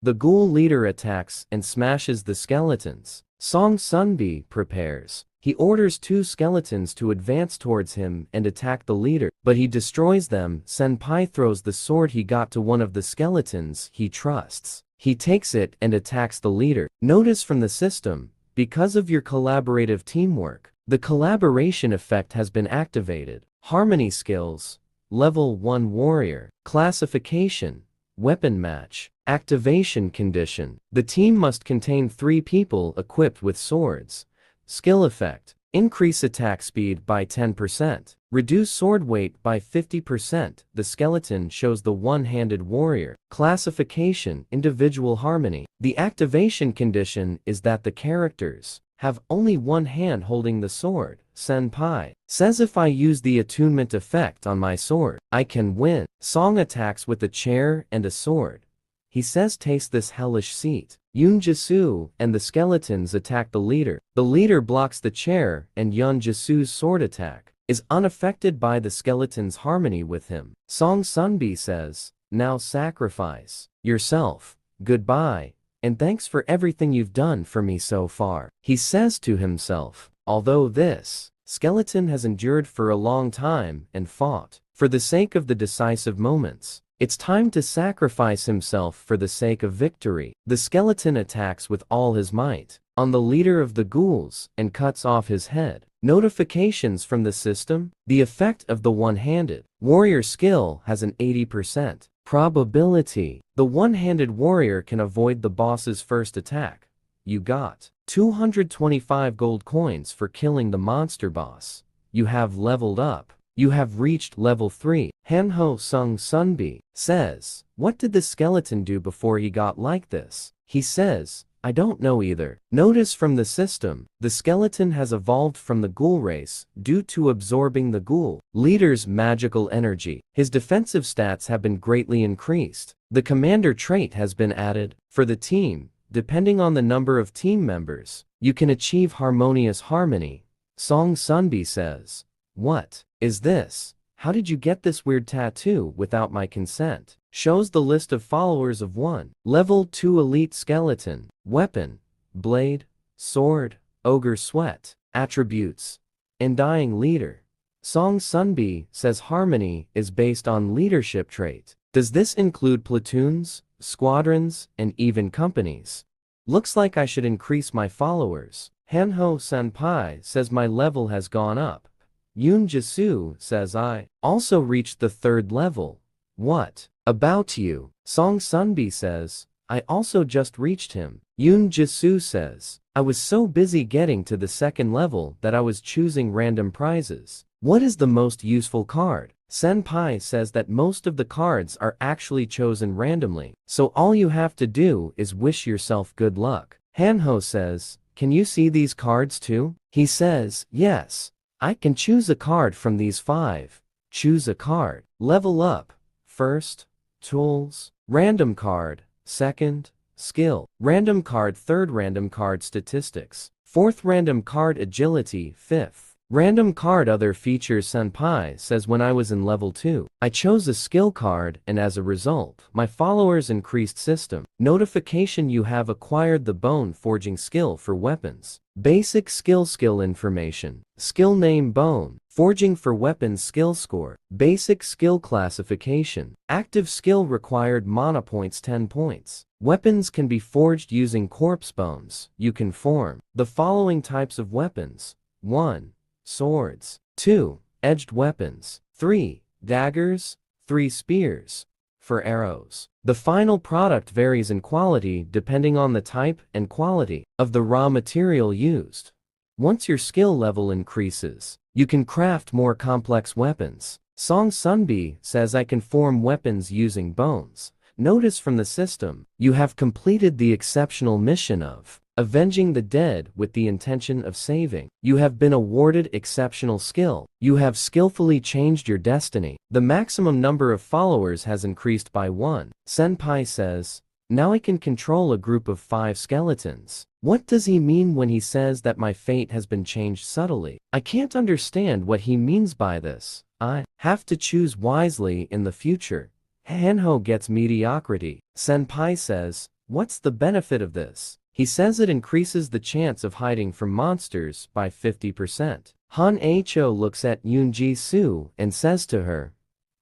The ghoul leader attacks and smashes the skeletons. Song Sunbi prepares. He orders 2 skeletons to advance towards him and attack the leader, but he destroys them. Senpai throws the sword he got to one of the skeletons he trusts. He takes it and attacks the leader. Notice from the system, because of your collaborative teamwork, the collaboration effect has been activated. Harmony skills. Level 1 warrior. Classification. Weapon match. Activation condition. The team must contain 3 people equipped with swords. Skill effect. Increase attack speed by 10%. Reduce sword weight by 50%. The skeleton shows the one-handed warrior. Classification. Individual harmony. The activation condition is that the characters have only one hand holding the sword. Senpai says if I use the attunement effect on my sword, I can win. Song attacks with a chair and a sword. He says taste this hellish seat. Yunjitsu and the skeletons attack the leader. The leader blocks the chair and Yunjitsu's sword attack is unaffected by the skeleton's harmony with him. Song Sunbi says, now sacrifice yourself. Goodbye, and thanks for everything you've done for me so far. He says to himself, although this skeleton has endured for a long time and fought for the sake of the decisive moments, it's time to sacrifice himself for the sake of victory. The skeleton attacks with all his might on the leader of the ghouls and cuts off his head. Notifications from the system. The effect of the one-handed warrior skill has an 80% probability. The one-handed warrior can avoid the boss's first attack. You got 225 gold coins for killing the monster boss. You have leveled up. You have reached level 3. Hanho Sung Sunbi says, what did the skeleton do before he got like this? He says, I don't know either. Notice from the system, the skeleton has evolved from the ghoul race due to absorbing the ghoul leader's magical energy. His defensive stats have been greatly increased. The commander trait has been added. For the team, depending on the number of team members, you can achieve harmonious harmony. Song Sunbi says, what is this? How did you get this weird tattoo without my consent? Shows the list of followers of 1. Level 2 elite skeleton. Weapon. Blade. Sword. Ogre sweat. Attributes. Undying leader. Song Sunbi says harmony is based on leadership trait. Does this include platoons, squadrons, and even companies? Looks like I should increase my followers. Hanho Senpai says my level has gone up. Yunjitsu says I also reached the 3rd level. What about you? Song Sunbi says, I also just reached him. Yunjitsu says, I was so busy getting to the 2nd level that I was choosing random prizes. What is the most useful card? Senpai says that most of the cards are actually chosen randomly, so all you have to do is wish yourself good luck. Hanho says, can you see these cards too? He says, yes. I can choose a card from these 5. Choose a card. Level up. First, tools. Random card. Second, skill. Random card. Third, random card statistics. Fourth, random card agility. Fifth, random card other features. Senpai says when I was in level 2, I chose a skill card and as a result, my followers increased. System. Notification you have acquired the bone forging skill for weapons. Basic skill information. Skill name bone. Forging for weapons skill score. Basic skill classification. Active skill required mana points 10 points. Weapons can be forged using corpse bones. You can form the following types of weapons. 1. Swords. 2. Edged weapons. 3. Daggers. 3. Spears. 4. Arrows. The final product varies in quality depending on the type and quality of the raw material used. Once your skill level increases, you can craft more complex weapons. Song Sunbi says I can form weapons using bones. Notice from the system, you have completed the exceptional mission of avenging the dead with the intention of saving. You have been awarded exceptional skill. You have skillfully changed your destiny. The maximum number of followers has increased by 1. Senpai says, now I can control a group of 5 skeletons. What does he mean when he says that my fate has been changed subtly? I can't understand what he means by this. I have to choose wisely in the future. Hanho gets mediocrity. Senpai says, What's the benefit of this? He says it increases the chance of hiding from monsters by 50%. Han Ho looks at Yoon Ji-soo and says to her,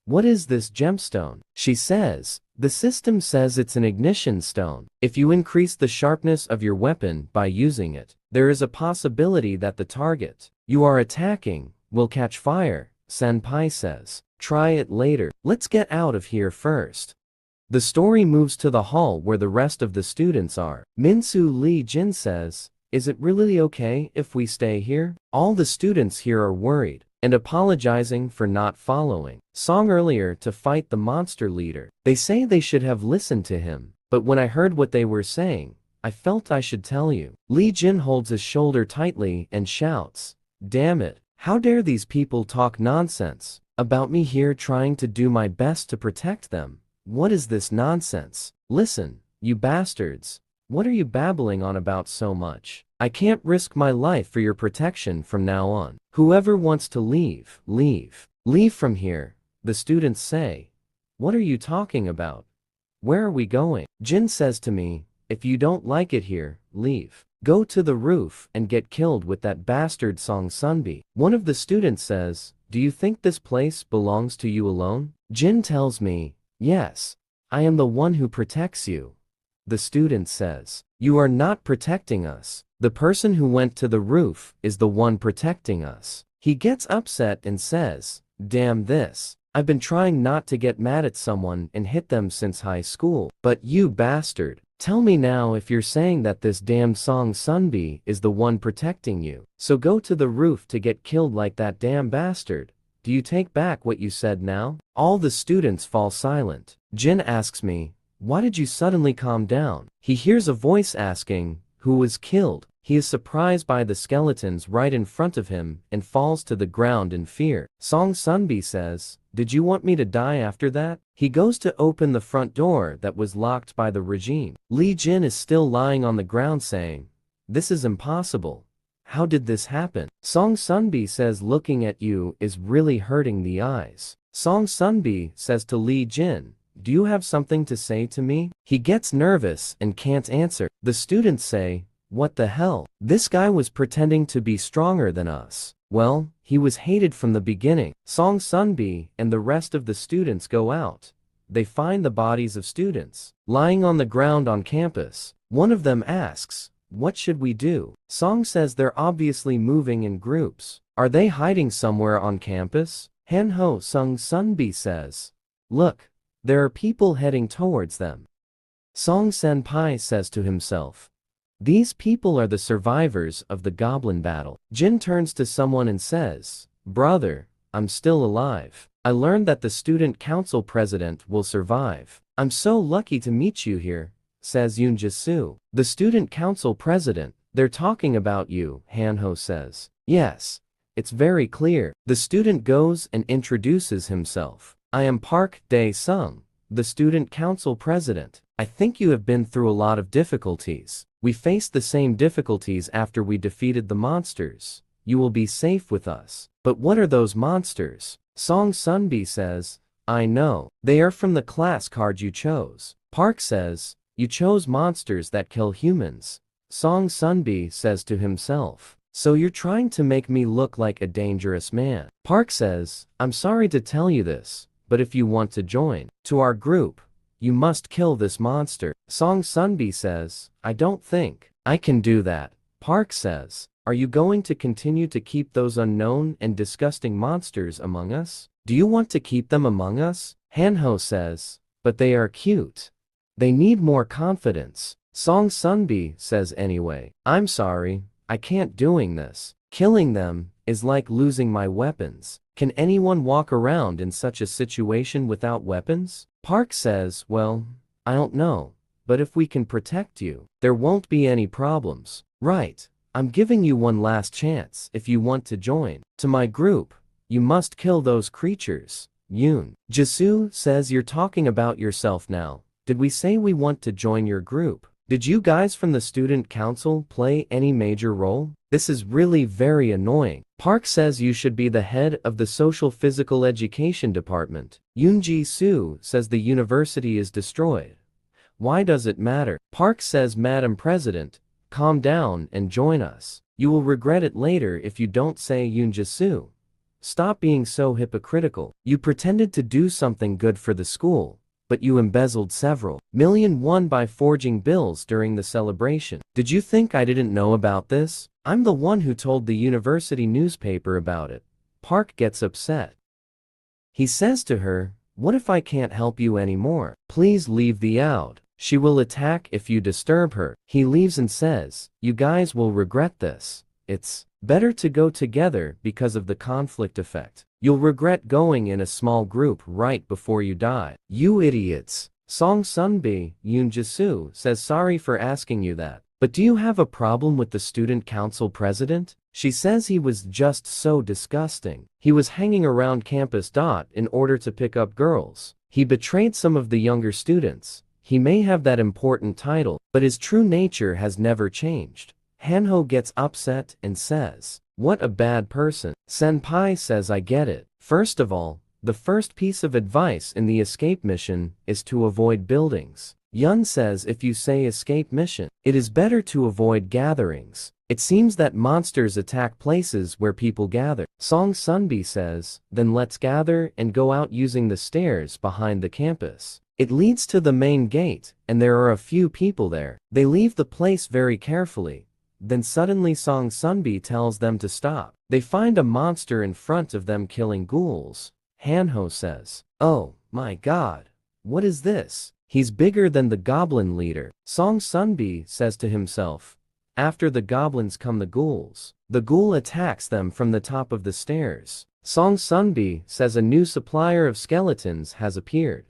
"What is this gemstone?" She says, "The system says it's an ignition stone. If you increase the sharpness of your weapon by using it, there is a possibility that the target you are attacking will catch fire," Senpai says. "Try it later. Let's get out of here first." The story moves to the hall where the rest of the students are. Minsu Lee Jin says, "Is it really okay if we stay here?" All the students here are worried and apologizing for not following Song earlier to fight the monster leader. They say they should have listened to him, but when I heard what they were saying, I felt I should tell you. Lee Jin holds his shoulder tightly and shouts, "Damn it, how dare these people talk nonsense about me here trying to do my best to protect them? What is this nonsense? Listen, you bastards, what are you babbling on about so much? I can't risk my life for your protection from now on. Whoever wants to leave, leave. Leave from here," the students say. "What are you talking about? Where are we going?" Jin says to me, "If you don't like it here, leave. Go to the roof and get killed with that bastard Song Sunbi." One of the students says, "Do you think this place belongs to you alone?" Jin tells me, "Yes, I am the one who protects you." The student says, "You are not protecting us. The person who went to the roof is the one protecting us." He gets upset and says, "Damn this. I've been trying not to get mad at someone and hit them since high school. But you bastard, tell me now if you're saying that this damn Song Sunbi is the one protecting you. So go to the roof to get killed like that damn bastard. Do you take back what you said now?" All the students fall silent. Jin asks me, "Why did you suddenly calm down?" He hears a voice asking, "Who was killed?" He is surprised by the skeletons right in front of him and falls to the ground in fear. Song Sunbi says, "Did you want me to die after that?" He goes to open the front door that was locked by the regime. Lee Jin is still lying on the ground saying, "This is impossible. How did this happen?" Song Sunbi says, "Looking at you is really hurting the eyes." Song Sunbi says to Lee Jin, "Do you have something to say to me?" He gets nervous and can't answer. The students say, "What the hell? This guy was pretending to be stronger than us. Well, he was hated from the beginning." Song Sunbi and the rest of the students go out. They find the bodies of students lying on the ground on campus. One of them asks, "What should we do?" Song says they're obviously moving in groups. Are they hiding somewhere on campus? Hanho Sung Sunbi says, "Look, there are people heading towards them." Song Senpai says to himself, "These people are the survivors of the goblin battle." Jin turns to someone and says, "Brother, I'm still alive. I learned that the student council president will survive. I'm so lucky to meet you here," says Yoon Ji-soo. "The student council president, they're talking about you," Hanho says. "Yes, it's very clear." The student goes and introduces himself. "I am Park Dae-sung, the student council president. I think you have been through a lot of difficulties. We faced the same difficulties after we defeated the monsters. You will be safe with us." "But what are those monsters?" Song Sunbi says, "I know. They are from the class card you chose." Park says, "You chose monsters that kill humans." Song Sunbi says to himself, "So you're trying to make me look like a dangerous man." Park says, "I'm sorry to tell you this, but if you want to join to our group, you must kill this monster." Song Sunbi says, "I don't think I can do that." Park says, "Are you going to continue to keep those unknown and disgusting monsters among us? Do you want to keep them among us?" Hanho says, "But they are cute. They need more confidence." Song Sunbi says, "Anyway, I'm sorry, I can't doing this. Killing them is like losing my weapons. Can anyone walk around in such a situation without weapons?" Park says, "Well, I don't know, but if we can protect you, there won't be any problems." "Right. I'm giving you one last chance if you want to join to my group. You must kill those creatures." Yoon Ji-soo says, "You're talking about yourself now. Did we say we want to join your group? Did you guys from the student council play any major role? This is really very annoying." Park says, "You should be the head of the social physical education department." Yoon Ji-soo says, "The university is destroyed. Why does it matter? Park says, Madam President, calm down and join us. You will regret it later if you don't, say Yoonjasu. Stop being so hypocritical. You pretended to do something good for the school, but you embezzled several million won by forging bills during the celebration. Did you think I didn't know about this? I'm the one who told the university newspaper about it. Park gets upset. He says to her, what if I can't help you anymore? Please leave the out. She will attack if you disturb her. He leaves and says, you guys will regret this. It's better to go together because of the conflict effect. You'll regret going in a small group right before you die. You idiots. Song Sunbi, Yoonjasu, says, sorry for asking you that. But do you have a problem with the student council president? She says he was just so disgusting. He was hanging around campus. In order to pick up girls. He betrayed some of the younger students. He may have that important title, but his true nature has never changed. Hanho gets upset and says, what a bad person. Senpai says, I get it. First of all, the first piece of advice in the escape mission is to avoid buildings. Yun says, if you say escape mission, it is better to avoid gatherings. It seems that monsters attack places where people gather. Song Sunbi says, then let's gather and go out using the stairs behind the campus. It leads to the main gate, and there are a few people there. They leave the place very carefully. Then suddenly Song Sunbi tells them to stop. They find a monster in front of them killing ghouls. Hanho says, oh my god, what is this? He's bigger than the goblin leader. Song Sunbi says to himself, after the goblins come the ghouls. The ghoul attacks them from the top of the stairs. Song Sunbi says a new supplier of skeletons has appeared.